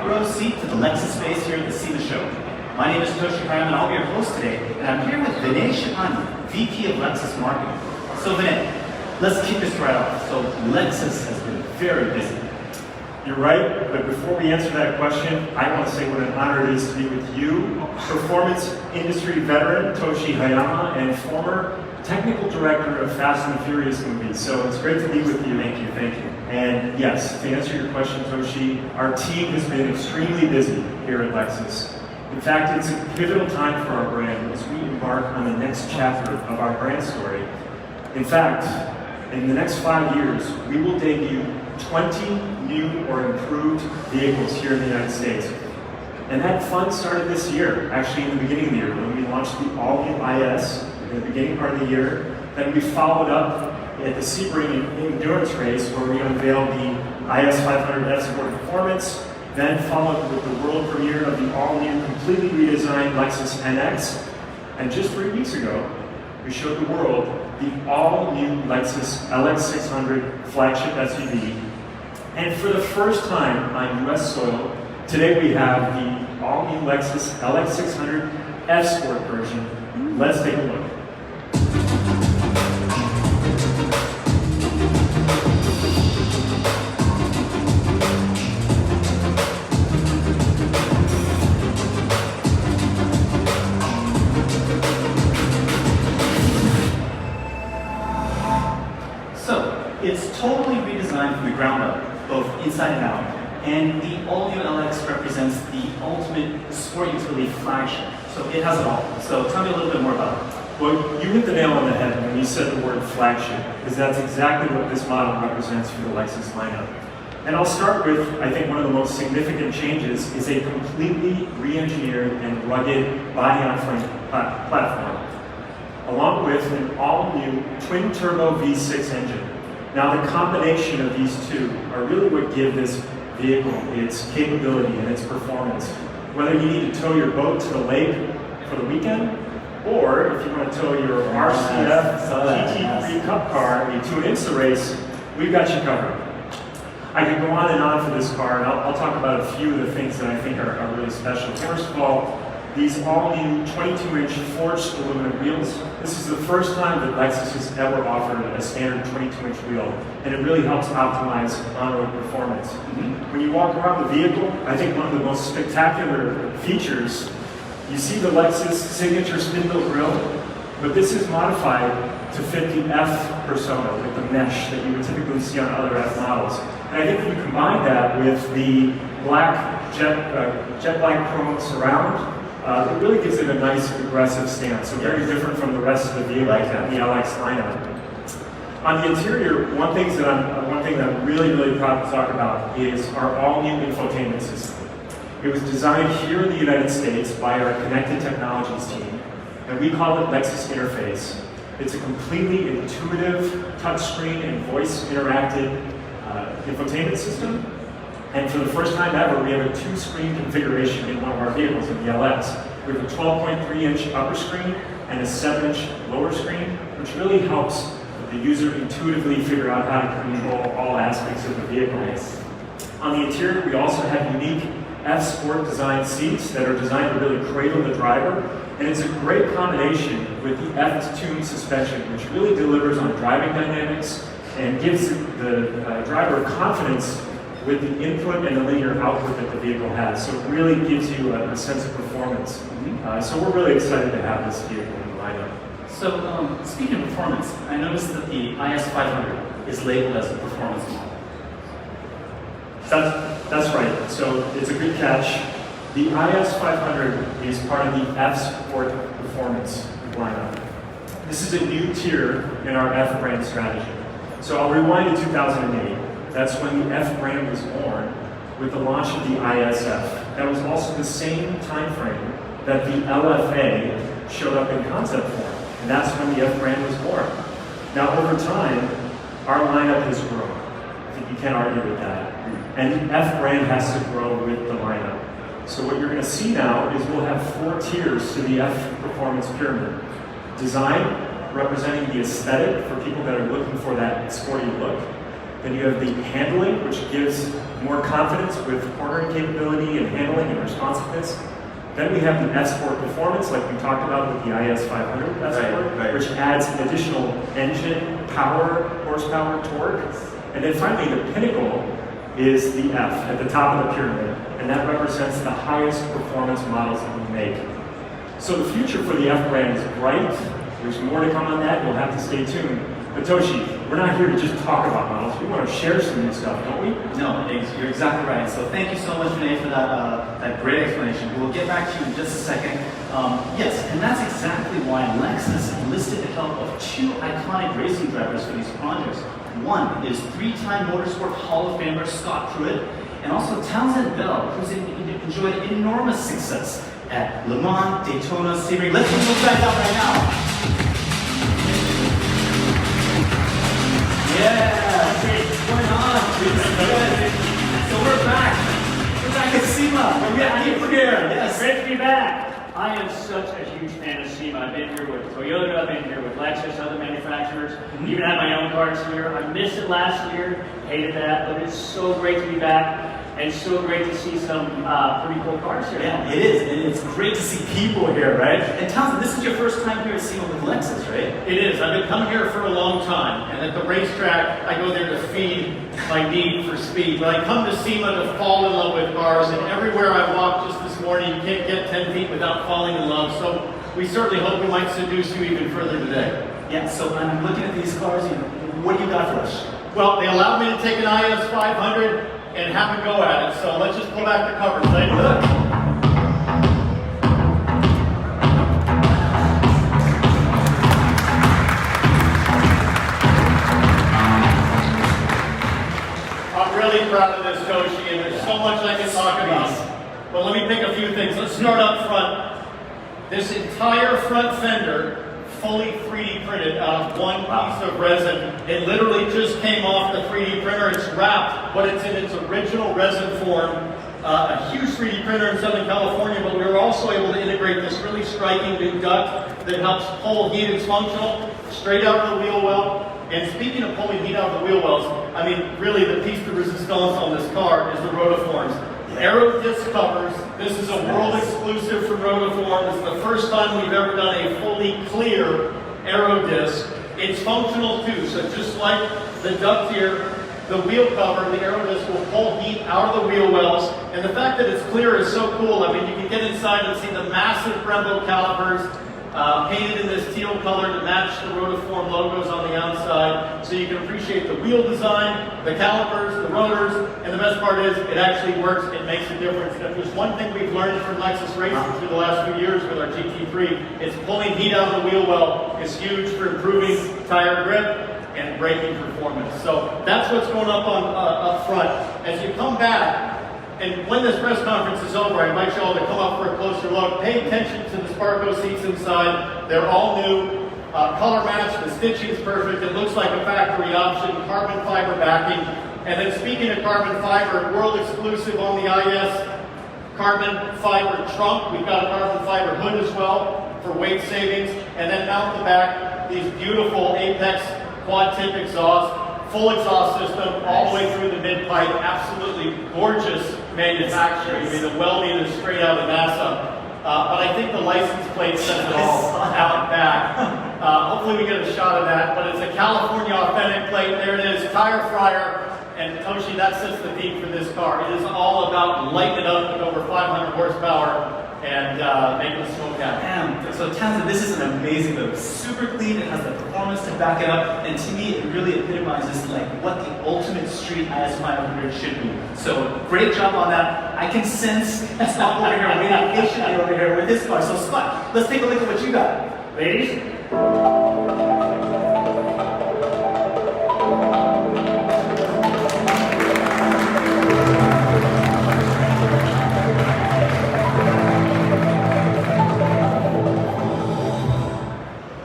front row seat to the Lexus space here at the SEMA show. My name is Toshi Karam, and I'll be your host today, and I'm here with Vinay Shahani, VP of Lexus Marketing. So Vinay, let's kick this right off. So Lexus has been very busy. You're right, but before we answer that question, I want to say what an honor it is to be with you, performance industry veteran Toshi Hayama, and former technical director of Fast and Furious movies. So it's great to be with you. Thank you, thank you. And yes, to answer your question, Toshi, our team has been extremely busy here at Lexus. In fact, it's a pivotal time for our brand as we embark on the next chapter of our brand story. In fact, in the next 5 years, we will debut 20 new or improved vehicles here in the United States. And that fun started this year, actually in the beginning of the year, when we launched the all-new IS in the beginning part of the year. Then we followed up at the Sebring endurance race where we unveiled the IS 500 F-Sport Performance, then followed with the world premiere of the all-new, completely redesigned Lexus NX. And just 3 weeks ago, we showed the world the all-new Lexus LX600 flagship SUV. And for the first time on US soil, today we have the all-new Lexus LX600 F-Sport version. Let's take a look. It's totally redesigned from the ground up, both inside and out, and the all-new LX represents the ultimate sport utility flagship. So it has it all. So tell me a little bit more about it. Well, you hit the nail on the head when you said the word flagship, because that's exactly what this model represents for the Lexus lineup. And I'll start with, I think one of the most significant changes is a completely re-engineered and rugged body-on-frame platform, along with an all-new twin-turbo V6 engine. Now, the combination of these two are really what give this vehicle its capability and its performance. Whether you need to tow your boat to the lake for the weekend, or if you want to tow your RCF GT3 Cup car to an IMSA race, we've got you covered. I could go on and on for this car, and I'll talk about a few of the things that I think are really special. First of all, these all-new 22-inch forged aluminum wheels. This is the first time that Lexus has ever offered a standard 22-inch wheel, and it really helps optimize on-road performance. When you walk around the vehicle, I think one of the most spectacular features, you see the Lexus signature spindle grille, but this is modified to fit the F persona with the mesh that you would typically see on other F models. And I think if you combine that with the black jet black chrome surround, it really gives it a nice aggressive stance, so very different from the rest of the vehicle in the LX lineup. On the interior, one thing that I'm really, really proud to talk about is our all-new infotainment system. It was designed here in the United States by our Connected Technologies team, and we call it Lexus Interface. It's a completely intuitive, touchscreen and voice-interactive infotainment system. And for the first time ever, we have a two-screen configuration in one of our vehicles in the LX. We have a 12.3-inch upper screen and a 7-inch lower screen, which really helps the user intuitively figure out how to control all aspects of the vehicle. On the interior, we also have unique F-Sport designed seats that are designed to really cradle the driver. And it's a great combination with the F-Tune suspension, which really delivers on driving dynamics and gives the driver confidence with the input and the linear output that the vehicle has. So it really gives you a sense of performance. So we're really excited to have this vehicle in the lineup. So speaking of performance, I noticed that the IS 500 is labeled as a performance model. That's right. So it's a good catch. The IS 500 is part of the F-Sport Performance lineup. This is a new tier in our F brand strategy. So I'll rewind to 2008. That's when the F brand was born with the launch of the ISF. That was also the same time frame that the LFA showed up in concept form. And that's when the F brand was born. Now over time, our lineup has grown. I think you can't argue with that. And the F brand has to grow with the lineup. So what you're going to see now is we'll have 4 tiers to the F performance pyramid. Design, representing the aesthetic for people that are looking for that sporty look. Then you have the handling, which gives more confidence with cornering capability and handling and responsiveness. Then we have the F-Sport performance, like we talked about with the IS500 F-Sport, which adds an additional engine, power, horsepower, torque. And then finally, the pinnacle is the F at the top of the pyramid, and that represents the highest performance models that we make. So the future for the F brand is bright. There's more to come on that. You'll have to stay tuned. But Toshi, we're not here to just talk about models. We want to share some new stuff, don't we? No, you're exactly right. So thank you so much, Renee, for that great explanation. We'll get back to you in just a second. Yes, and that's exactly why Lexus enlisted the help of two iconic racing drivers for these projects. One is three-time Motorsport Hall of Famer Scott Pruitt, and also Townsend Bell, who's enjoyed enormous success at Le Mans, Daytona, Sebring. Let's bring those guys out right now. Yeah, what's going on? So we're back. We're back at SEMA. We're back here. Yes. Great to be back. I am such a huge fan of SEMA. I've been here with Toyota, I've been here with Lexus, other manufacturers, even had my own cars here. I missed it last year, hated that, but it's so great to be back. And so great to see some pretty cool cars here. Yeah, it is, and it's great to see people here, right? And Townsend, this is your first time here at SEMA with Lexus, right? It is. I've been coming here for a long time, and at the racetrack, I go there to feed my need for speed. But I come to SEMA to fall in love with cars, and everywhere I walk just this morning, you can't get 10 feet without falling in love. So we certainly hope we might seduce you even further today. Yeah, so I'm looking at these cars, what do you got for us? Well, they allowed me to take an IS500 and have a go at it. So let's just pull back the covers. Take a look. I'm really proud of this, Toshi, and there's so much I can talk about. But let me pick a few things. Let's start up front. This entire front fender, fully 3D printed out of one piece of resin. It literally just came off the 3D printer. It's wrapped, but it's in its original resin form. A huge 3D printer in Southern California, but we were also able to integrate this really striking new duct that helps pull heat. It's functional, straight out of the wheel well. And speaking of pulling heat out of the wheel wells, I mean, really the piece de resistance on this car is the Rotiforms. Aero disc covers. This is a world exclusive from Rotiforms. It's the first time we've ever done a fully clear aero disc. It's functional too, so just like the duct here, the wheel cover, the aero disc will pull heat out of the wheel wells. And the fact that it's clear is so cool. I mean, you can get inside and see the massive Brembo calipers painted in this teal color to match the Rotiform logos on the outside, so you can appreciate the wheel design, the calipers, the rotors, and the best part is it actually works. It makes a difference. And if there's one thing we've learned from Lexus Racing through the last few years with our GT3, it's pulling heat out of the wheel well is huge for improving tire grip and braking performance. So that's what's going up front. As you come back, and when this press conference is over, I invite you all to come up for a closer look. Pay attention to the Sparco seats inside. They're all new, color matched, the stitching is perfect. It looks like a factory option, carbon fiber backing. And then speaking of carbon fiber, world exclusive on the IS, carbon fiber trunk. We've got a carbon fiber hood as well for weight savings. And then out the back, these beautiful Apex quad tip exhaust, full exhaust system all the way through the mid-pipe. Absolutely gorgeous manufacturing. I mean, the welding is straight out of NASA. But I think the license plate says it all out back. Hopefully we get a shot of that. But it's a California authentic plate. There it is, tire fryer. And Toshi, that sets the peak for this car. It is all about lighting it up with over 500 horsepower and making the smoke happen. So Townsend, this is an amazing boat. Super clean, it has the performance to back it up, and to me, it really epitomizes like what the ultimate street IS500 should be. So great job on that. I can sense Scott over here waiting patiently over here with this car. So Scott, let's take a look at what you got. Ladies?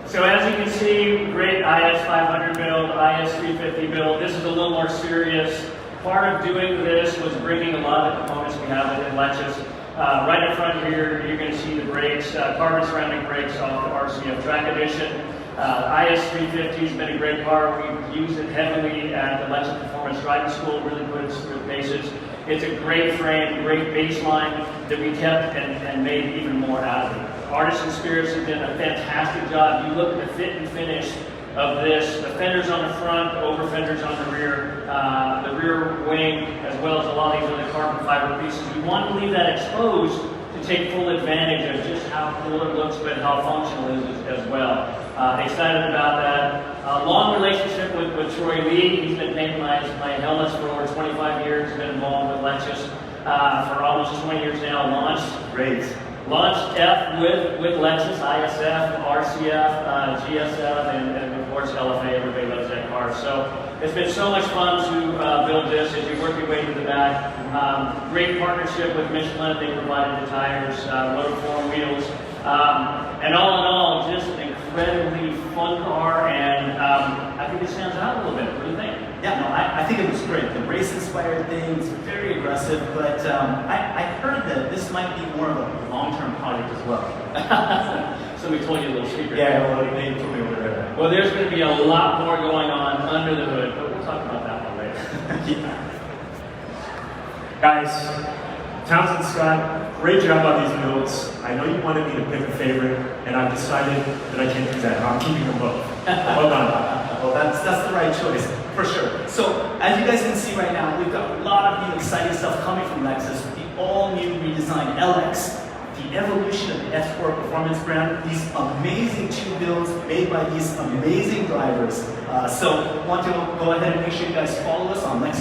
So as you can see, great IS500 build, IS350 build. This is a little more serious. Part of doing this was bringing a lot of the components we have within Lexus. Right in front here, you're going to see the brakes, carbon ceramic brakes off the RCF Track Edition. IS350 has been a great car. We've used it heavily at the Lexus Performance Driving School, really put us through paces. It's a great frame, great baseline that we kept and made even more out of it. Artisan Spirits have done a fantastic job. You look at the fit and finish of this, the fenders on the front, the over fenders on the rear wing, as well as a lot of these other carbon fiber pieces. We want to leave that exposed to take full advantage of just how cool it looks, but how functional it is as well. Excited about that. Long relationship with Troy Lee. He's been painting my helmets for over 25 years. He's been involved with Lexus for almost 20 years now. Launched F with Lexus, ISF, RCF, GSF, and of course LFA. Everybody loves that car. So it's been so much fun to build this as you work your way to the back. Great partnership with Michelin. They provided the tires, Rotiform wheels. And all in all, just an incredibly fun car, and I think it stands out a little bit. What do you think? Yeah, no, I think it was great. The race-inspired thing is very aggressive, but I heard that this might be more of a long-term project as well. Somebody told you a little secret. Yeah, well, they told me over there. Well, there's going to be a lot more going on under the hood, but we'll talk about that one later. Yeah. Guys, Townsend Scott, great job on these builds. I know you wanted me to pick a favorite, and I've decided that I can't do that. I'm keeping them both. Well done. Well, that's the right choice, for sure. So, as you guys can see right now, we've got a lot of new exciting stuff coming from Lexus with the all-new redesigned LX, the evolution of the S4 performance brand, these amazing two builds made by these amazing drivers. So, want to go ahead and make sure you guys follow us on Lexus.